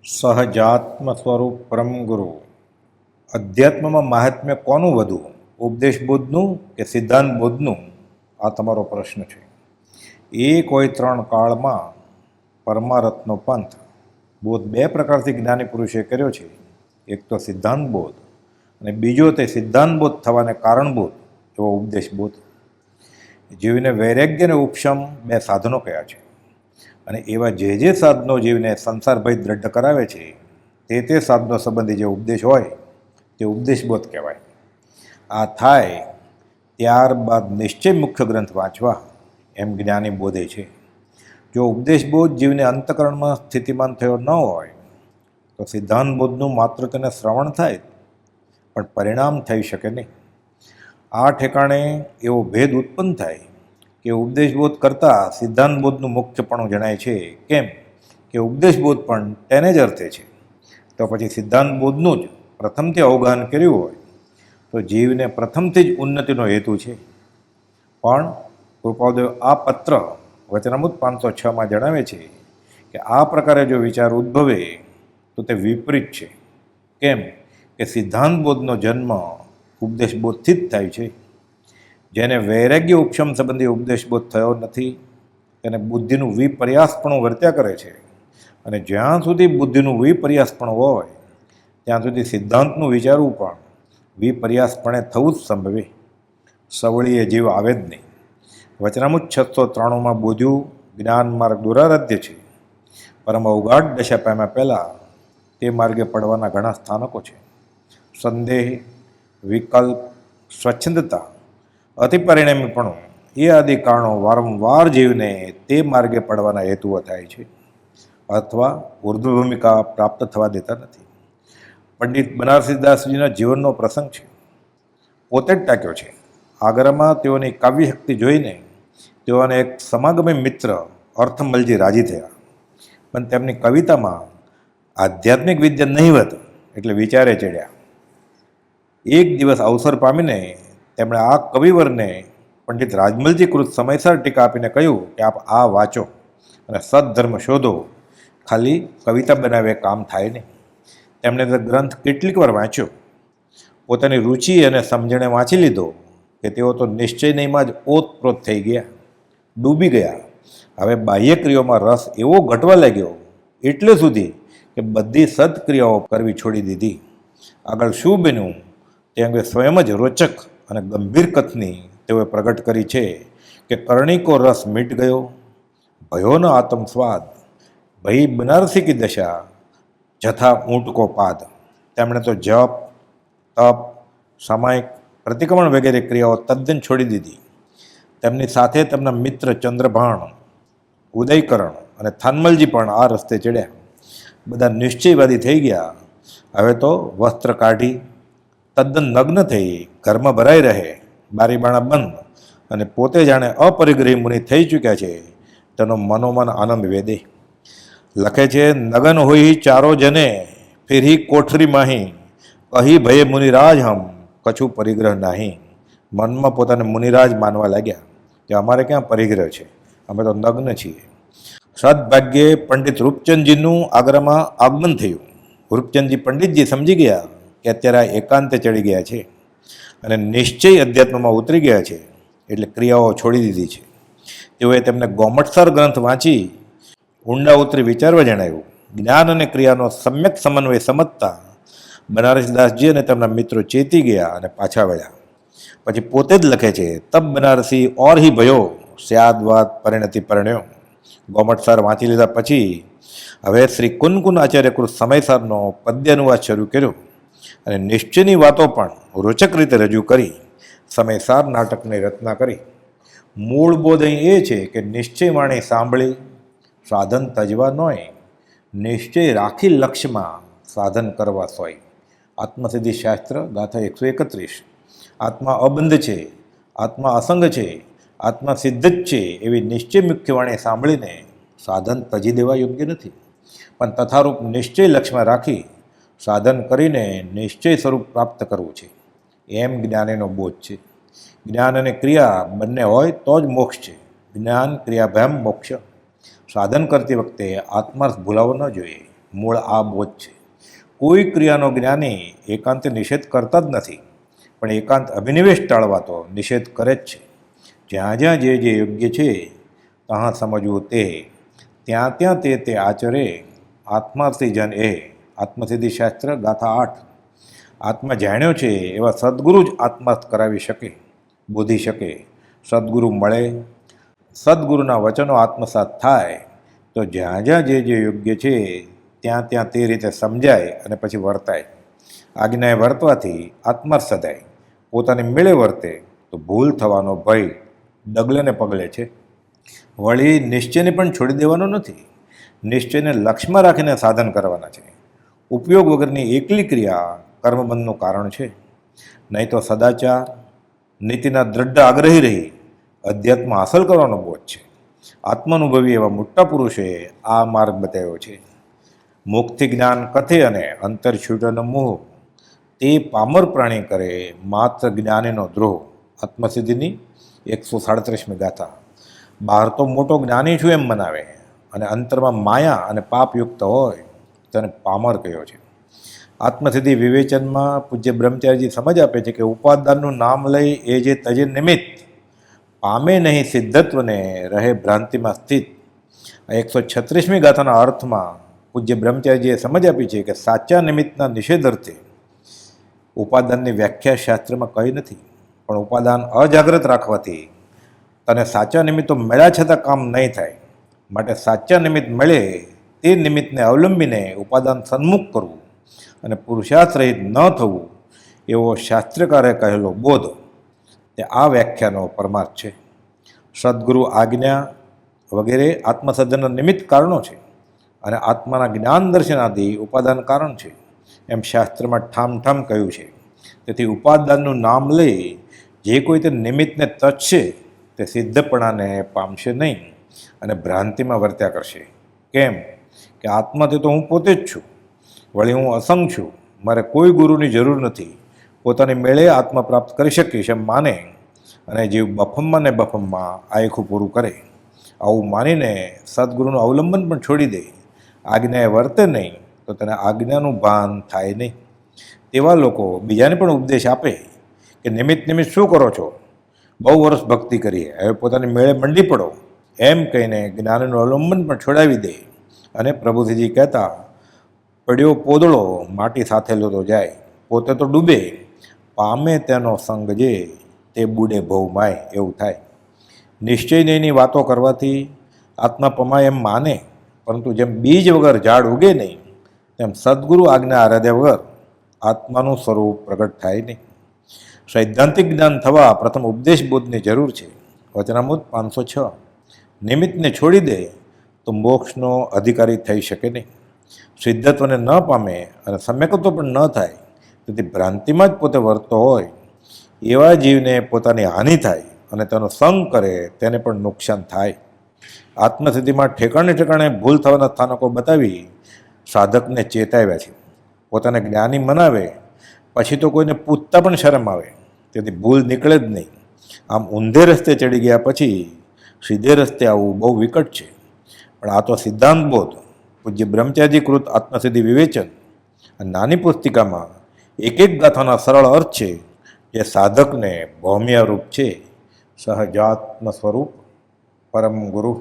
સહજાત્મ સ્વરૂપ પરમ ગુરુ. અધ્યાત્મમાં મહાત્મ્ય કોનું વધુ, ઉપદેશ બુદ્ધનું કે સિદ્ધાંત બુદ્ધનું? આ તમારો પ્રશ્ન છે. એક હોય ત્રણ કાળમાં પરમારથનો પંથ. બોધ બે પ્રકારથી જ્ઞાની પુરુષે કર્યો છે. એક તો સિદ્ધાંત બોધ અને બીજો તે સિદ્ધાંત બોધ થવાને કારણભૂત એવો ઉપદેશ બોધ. જીવને વૈરાગ્ય અને ઉપશમ બે સાધનો કયા છે, અને એવા જે સાધનો જીવને સંસારભય દ્રઢ કરાવે છે તે સાધનો સંબંધી જે ઉપદેશ હોય તે ઉપદેશબોધ કહેવાય. આ થાય ત્યારબાદ નિશ્ચય મુખ્ય ગ્રંથ વાંચવા એમ જ્ઞાની બોધે છે. જો ઉપદેશબોધ જીવને અંતકરણમાં સ્થિતિમાન થયો ન હોય તો સિદ્ધાંત બોધનું માત્ર તેને શ્રવણ થાય પણ પરિણામ થઈ શકે નહીં. આ ઠેકાણે એવો ભેદ ઉત્પન્ન થાય કે ઉપદેશબોધ કરતાં સિદ્ધાંતબોધનું મુખ્યપણું જણાય છે. કેમ કે ઉપદેશબોધ પણ તેને જ અર્થે છે. તો પછી સિદ્ધાંતબોધનું જ પ્રથમથી અવગાહન કર્યું હોય તો જીવને પ્રથમથી જ ઉન્નતિનો હેતુ છે. પણ કૃપાદેવ આ પત્ર વચનામૃત 506માં જણાવે છે કે આ પ્રકારે જો વિચાર ઉદ્ભવે તો તે વિપરીત છે. કેમ કે સિદ્ધાંતબોધનો જન્મ ઉપદેશબોધથી જ થાય છે. જેને વૈરાગ્ય ઉપશમ સંબંધી ઉપદેશબોધ થયો નથી તેને બુદ્ધિનું વિપર્યાસપણું વર્ત્યા કરે છે. અને જ્યાં સુધી બુદ્ધિનું વિપર્યાસપણું હોય ત્યાં સુધી સિદ્ધાંતનું વિચારવું પણ વિપર્યાસપણે થવું જ સંભવે. સવળીએ જીવ આવે જ નહીં. વચનામૃત 693માં બોધ્યું જ્ઞાન માર્ગ દુરારાધ્ય છે, પરમ અવગાઢ દશા પામ્યા પહેલાં તે માર્ગે પડવાના ઘણા સ્થાનકો છે. સંદેહ, વિકલ્પ, સ્વચ્છંદતા, અતિપરિણામીપણું એ આદિ કારણો વારંવાર જીવને તે માર્ગે પડવાના હેતુઓ થાય છે અથવા ઉર્ધ્વ ભૂમિકા પ્રાપ્ત થવા દેતા નથી. પંડિત બનારસીદાસજીના જીવનનો પ્રસંગ છે. પોતે જ ટાંક્યો છે. આગ્રામાં તેઓની કાવ્યશક્તિ જોઈને તેઓને એક સમાગમી મિત્ર અર્થમલજી રાજી થયા, પણ તેમની કવિતામાં આધ્યાત્મિક વિદ્યા નહીવત એટલે વિચારે ચડ્યા. એક દિવસ અવસર પામીને તેમણે આ કવિવરને પંડિત રાજમલજી કૃત સમયસર ટીકા આપીને કહ્યું કે આપ આ વાંચો અને સદધર્મ શોધો, ખાલી કવિતા બનાવે કામ થાય નહીં. તેમણે તે ગ્રંથ કેટલીક વાર વાંચ્યો. પોતાની રુચિ અને સમજણે વાંચી લીધો કે તેઓ તો નિશ્ચયનીમાં જ ઓતપ્રોત થઈ ગયા, ડૂબી ગયા. હવે બાહ્ય ક્રિયાઓમાં રસ એવો ઘટવા લાગ્યો એટલે સુધી કે બધી સદક્રિયાઓ કરવી છોડી દીધી. આગળ શું બન્યું તે અંગે સ્વયં જ રોચક અને ગંભીર કથની તેઓએ પ્રગટ કરી છે કે કરણીકો રસ મીટ ગયો, ભયોનો આત્મસ્વાદ, ભઈ બનારસી કી દશા, જથા ઊંટ કો પાદ. તેમણે તો જપ, તપ, સામાયિક, પ્રતિક્રમણ વગેરે ક્રિયાઓ તદ્દન છોડી દીધી. તેમની સાથે તેમના મિત્ર ચંદ્રભાણ, ઉદયકરણ અને થાનમલજી પણ આ રસ્તે ચડ્યા. બધા નિશ્ચયવાદી થઈ ગયા. હવે તો વસ્ત્ર કાઢી તદ્દન નગ્ન થઈ ઘરમાં ભરાઈ રહે, બારીબાણા બંધ અને પોતે જાણે અપરિગ્રહી મુનિ થઈ ચૂક્યા છે તેનો મનોમન આનંદ વેદે. લખે છે, નગન હોઈ ચારો જને ફિરહી કોઠરી માહી, કહી ભયે મુનિરાજ હમ કછું પરિગ્રહ નાહી. મનમાં પોતાને મુનિરાજ માનવા લાગ્યા કે અમારે ક્યાં પરિગ્રહ છે, અમે તો નગ્ન છીએ. સદભાગ્યે પંડિત રૂપચંદજીનું આગ્રામાં આગમન થયું. રૂપચંદજી પંડિતજી સમજી ગયા કે અત્યારે એકાંતે ચડી ગયા છે અને નિશ્ચય અધ્યાત્મમાં ઉતરી ગયા છે એટલે ક્રિયાઓ છોડી દીધી છે. તેઓએ તેમને ગોમટસર ગ્રંથ વાંચી ઊંડા ઉતરી વિચારવા જણાવ્યું. જ્ઞાન અને ક્રિયાનો સમ્યક સમન્વય સમજતા બનારસીદાસજી અને તેમના મિત્રો ચેતી ગયા અને પાછા વળ્યા. પછી પોતે જ લખે છે, તબ બનારસી ઓર હી ભયો, સ્યાદવાદ પરિણતિ પરણ્યો. ગોમટસર વાંચી લીધા પછી હવે શ્રી કુનકુન આચાર્યકૃત સમયસરનો પદ્ય અનુવાદ શરૂ કર્યો અને નિશ્ચયની વાતો પણ રોચક રીતે રજૂ કરી સમયસાર નાટકની રચના કરી. મૂળ બોધ અહીં એ છે કે નિશ્ચય વાણી સાંભળી સાધન તજવા નોય, નિશ્ચય રાખી લક્ષ્યમાં સાધન કરવા સોય. આત્મસિદ્ધિ શાસ્ત્ર ગાથા 131. આત્મા અબંધ છે, આત્મા અસંગ છે, આત્મા સિદ્ધ જ છે એવી નિશ્ચય મુખ્ય વાણી સાંભળીને સાધન તજી દેવા યોગ્ય નથી, પણ તથારૂપ નિશ્ચય લક્ષ્યમાં રાખી સાધન કરીને નિશ્ચય સ્વરૂપ પ્રાપ્ત કરવું છે એમ જ્ઞાનીનો બોધ છે. જ્ઞાન અને ક્રિયા બંને હોય તો જ મોક્ષ છે. જ્ઞાન ક્રિયાભ્યામ મોક્ષ. સાધન કરતી વખતે આત્માર્થ ભૂલાવો ન જોઈએ. મૂળ આ બોધ છે. કોઈ ક્રિયાનો જ્ઞાની એકાંતે નિષેધ કરતા જ નથી, પણ એકાંત અભિનિવેશ ટાળવા તો નિષેધ કરે જ છે. જ્યાં જ્યાં જે યોગ્ય છે ત્યાં સમજવું તે, ત્યાં ત્યાં તે આચરે. આત્માર્થી જન એ. આત્મસિદ્ધિ શાસ્ત્ર ગાથા 8. આત્મા જાણ્યો છે એવા સદગુરુ જ આત્માર્થ કરાવી શકે, બોધી શકે. સદગુરુ મળે, સદગુરુના વચનો આત્મસાત થાય તો જ્યાં જ્યાં જે યોગ્ય છે ત્યાં ત્યાં તે રીતે સમજાય અને પછી વર્તાય. આજ્ઞાએ વર્તવાથી આત્માર્થ સધાય. પોતાની મેળે વર્તે તો ભૂલ થવાનો ભય ડગલે ને પગલે છે. વળી નિશ્ચયને પણ છોડી દેવાનો નથી. નિશ્ચયને લક્ષ્યમાં રાખીને સાધન કરવાના છે. ઉપયોગ વગરની એકલી ક્રિયા કર્મબંધનું કારણ છે. નહીં તો સદાચાર નીતિના દ્રઢ આગ્રહી રહી અધ્યાત્મ હાંસલ કરવાનો બોધ છે. આત્માનુભવી એવા મોટા પુરુષે આ માર્ગ બતાવ્યો છે. મુક્તિ જ્ઞાન કથે અને અંતર છૂટનો મોહ, તે પામર પ્રાણી કરે માત્ર જ્ઞાનીનો દ્રોહ. આત્મસિદ્ધિની 137મી ગાથા. બહાર તો મોટો જ્ઞાની છું એમ મનાવે અને અંતરમાં માયા અને પાપયુક્ત હોય તેને પામર કહ્યો છે. આત્મસિદ્ધિ વિવેચનમાં પૂજ્ય બ્રહ્મચારીજી સમજ આપે છે કે ઉપાદાનનું નામ લઈ એ જે તજે નિમિત્ત પામે નહીં સિદ્ધત્વને રહે ભ્રાંતિમાં સ્થિત. આ 136મી ગાથાના અર્થમાં પૂજ્ય બ્રહ્મચારીજીએ સમજ આપી છે કે સાચા નિમિત્તના નિષેધ અર્થે ઉપાદાનની વ્યાખ્યા શાસ્ત્રમાં કહી નથી, પણ ઉપાદાન અજાગ્રત રાખવાથી તને સાચા નિમિત્તો મળ્યા છતાં કામ નહીં થાય. માટે સાચા નિમિત્ત મળે તે નિમિત્તને અવલંબીને ઉપાદાન સન્મુખ કરવું અને પુરુષાર્થ રહિત ન થવું, એવો શાસ્ત્રકારે કહેલો બોધ તે આ વ્યાખ્યાનો પરમાર્થ છે. સદગુરુ આજ્ઞા વગેરે આત્મસર્જનના નિમિત્ત કારણો છે અને આત્માના જ્ઞાન દર્શન આદિ ઉપાદાન કારણ છે એમ શાસ્ત્રમાં ઠામ કહ્યું છે. તેથી ઉપાદાનનું નામ લઈ જે કોઈ તે નિમિત્તને તચશે તે સિદ્ધપણાને પામશે નહીં અને ભ્રાંતિમાં વર્ત્યા કરશે. કેમ કે આત્માથી તો હું પોતે જ છું, વળી હું અસંગ છું, મારે કોઈ ગુરુની જરૂર નથી, પોતાની મેળે આત્મા પ્રાપ્ત કરી શકીશ એમ માને અને જીવ બફમમાં ને બફમમાં આયખું પૂરું કરે. આવું માનીને સદગુરુનું અવલંબન પણ છોડી દે, આજ્ઞાએ વર્તે નહીં તો તેને આજ્ઞાનું ભાન થાય નહીં. તેવા લોકો બીજાને પણ ઉપદેશ આપે કે નિમિત્ત શું કરો છો, બહુ વર્ષ ભક્તિ કરીએ, હવે પોતાની મેળે મંડી પડો, એમ કહીને જ્ઞાનનું અવલંબન પણ છોડાવી દે. અને પ્રભુજીજી કહેતા, પડ્યો પોદળો માટી સાથે લેતો જાય, પોતે તો ડૂબે, પામે તેનો સંગ જે તે બુડે ભવમાય, એવું થાય. નિશ્ચય નહીંની વાતો કરવાથી આત્મા પમાય એમ માને, પરંતુ જેમ બીજ વગર ઝાડ ઉગે નહીં તેમ સદગુરુ આજ્ઞા આરાધ્યા વગર આત્માનું સ્વરૂપ પ્રગટ થાય નહીં. સૈદ્ધાંતિક જ્ઞાન થવા પ્રથમ ઉપદેશ બોધની જરૂર છે. વચનામૃત 506. નિમિત્તને છોડી દે તો મોક્ષનો અધિકારી થઈ શકે નહીં. સિદ્ધત્વને ન પામે અને સમ્યકત્વ પણ ન થાય, તેથી ભ્રાંતિમાં જ પોતે વર્તતો હોય એવા જીવને પોતાની હાનિ થાય અને તેનો સંગ કરે તેને પણ નુકસાન થાય. આત્મસિદ્ધિમાં ઠેકાણે ભૂલ થવાના સ્થાનકો બતાવી સાધકને ચેતાવ્યા છે. પોતાને જ્ઞાની મનાવે પછી તો કોઈને પૂછતા પણ શરમ આવે, તેથી ભૂલ નીકળે જ નહીં. આમ ઊંધે રસ્તે ચડી ગયા પછી સીધે રસ્તે આવવું બહુ વિકટ છે. પણ આ તો સિદ્ધાંત બોધ પૂજ્ય બ્રહ્મચારીજી કૃત આત્મસિદ્ધિ વિવેચન નાની પુસ્તિકામાં એક ગાથાના સરળ અર્થ છે, જે સાધકને ભૌમ્યરૂપ છે. સહજાત્મ સ્વરૂપ પરમ ગુરુ.